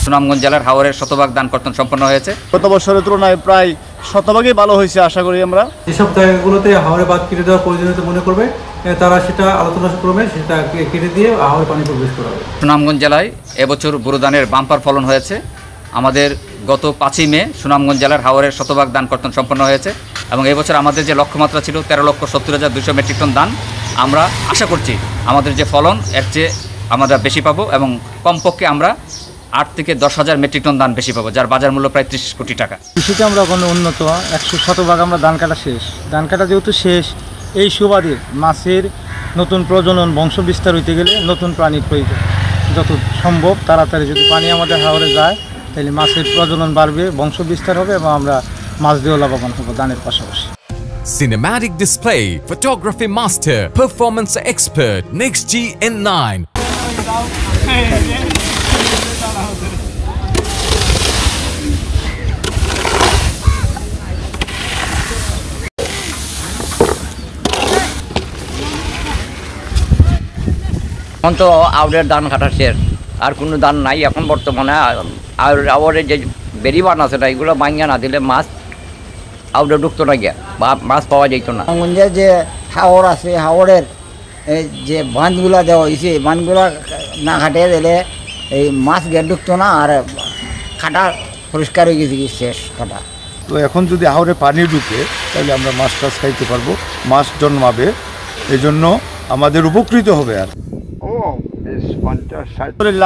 সুনামগঞ্জ জেলার হাওরের শতভাগ ধান কর্তন সম্পন্ন হয়েছে। গত বছরের তুলনায় প্রায় শতভাগই ভালো হয়েছে আশা করি আমরা। যেসব জায়গাগুলোতে হাওরে বাঁধ কেটে দেওয়ার প্রয়োজনীয়তা মনে করবে তারা সেটা আলোচনা ক্রমে সেটা কেটে দিয়ে হাওরে পানি প্রবেশ করাবে। সুনামগঞ্জ জেলায় এবছর বোরো ধানের বাম্পার ফলন হয়েছে। আমাদের গত 5ই মে সুনামগঞ্জ জেলার হাওরের শতভাগ ধান কর্তন সম্পন্ন হয়েছে এবং এবছর আমাদের যে লক্ষ্যমাত্রা ছিল 13,70,200 মেট্রিক টন ধান, আমরা আশা করছি আমাদের যে ফলন এর চেয়ে আমরা বেশি পাবো এবং কমপক্ষে আমরা 8 থেকে 10,000 মেট্রিক টন ধান বেশি পাবো, যার বাজার মূল্য প্রায় 30 কোটি টাকা। কৃষিতে আমরা ওখানে উন্নত 100% আমরা ধান কাটা শেষ। ধান কাটা যেহেতু শেষ, এই সুবাদে মাছের নতুন প্রজনন বংশ বিস্তার হইতে গেলে নতুন প্রাণীর প্রয়োজন। যত সম্ভব তাড়াতাড়ি যদি পানি আমাদের হাওরে যায় তাহলে মাছের প্রজনন বাড়বে, বংশ বিস্তার হবে এবং আমরা মাছ দিয়েও লাভবান হবো ধানের পাশাপাশি। Cinematic display, photography master, performance expert, NextG N9. এখন তো আউটের ধান কাটা শেষ, আর কোনো ধান নাই এখন বর্তমানে। আর আউটের যে বেরিবান আছে না, এগুলো ভাঙিয়া না দিলে মাছ আউটে ঢুকতো না গিয়া বা মাছ পাওয়া যেত না। সুনামগঞ্জের যে হাওর আছে, হাওরের যে বাঁধগুলা দেওয়া হয়েছে, বাঁধগুলা না কাটে দিলে এই মাছ গিয়ে ঢুকতো না, আর কাটা পরিষ্কার হয়ে গেছে শেষ কাটা। তো এখন যদি হাওরে পানি ঢুকে তাহলে আমরা মাছ টাছ খাইতে পারবো, মাছ জন্মাবে, এই জন্য আমাদের উপকৃত হবে। আর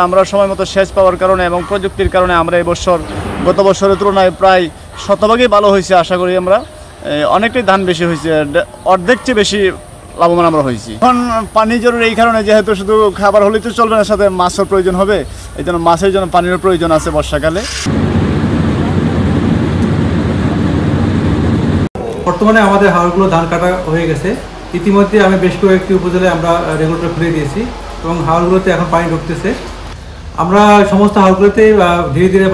আমরা সময় মতো সেচ পাওয়ার কারণে এবং প্রযুক্তির কারণে আমরা এবছর গত বছরের তুলনায় প্রায় শতভাগই ভালো হয়েছে আশা করি আমরা। অনেকটাই ধান বেশি হয়েছে, অর্ধেক চেয়ে বেশি লাভবান আমরা হয়েছি। এখন পানি জরুরি এই কারণে, যেহেতু শুধু খাবার হলেই তো চলবে না, সাথে মাছের প্রয়োজন হবে, এই জন্য মাছের জন্য পানির প্রয়োজন আছে বর্ষাকালে। বর্তমানে আমাদের হাওরগুলো ধান কাটা হয়ে গেছে। ইতিমধ্যে আমি বেশ কয়েকটি উপজেলায় আমরা রেগুলেটর খুলে দিয়েছি এবং হাওরগুলোতে এখন পানি ঢুকতেছে। আমরা সমস্ত হাওরগুলোতে ধীরে ধীরে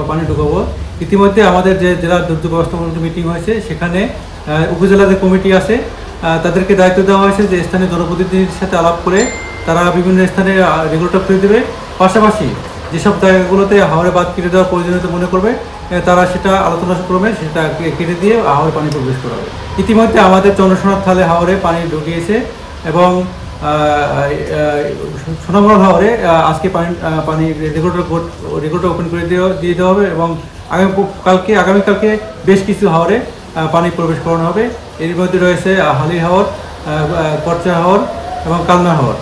পানি ঢুকাবো। ইতিমধ্যে আমাদের যে জেলা দুর্যোগ ব্যবস্থাপনা মিটিং হয়েছে, সেখানে উপজেলা যে কমিটি আছে তাদেরকে দায়িত্ব দেওয়া হয়েছে যে স্থানীয় জনপ্রতিনিধির সাথে আলাপ করে তারা বিভিন্ন স্থানে রেগুলেটর খুলে দেবে। পাশাপাশি যেসব জায়গাগুলোতে হাওরে বাঁধ কেটে দেওয়ার প্রয়োজনীয়তা মনে করবে তারা সেটা আলোচনা ক্রমে সেটা কেটে দিয়ে হাওরে পানি প্রবেশ করাবে। ইতিমধ্যে আমাদের চন্দ্রসোনার খালে হাওরে পানি ঢুকিয়েছে এবং সুনামগঞ্জ হাওরে আজকে পানি রেগুলেটর ওপেন করে দিয়ে দেওয়া হবে এবং আগামীকালকে বেশ কিছু হাওরে পানি প্রবেশ করানো হবে। এর মধ্যে রয়েছে হালি হাওর, করচা হাওর এবং কালনা হাওর।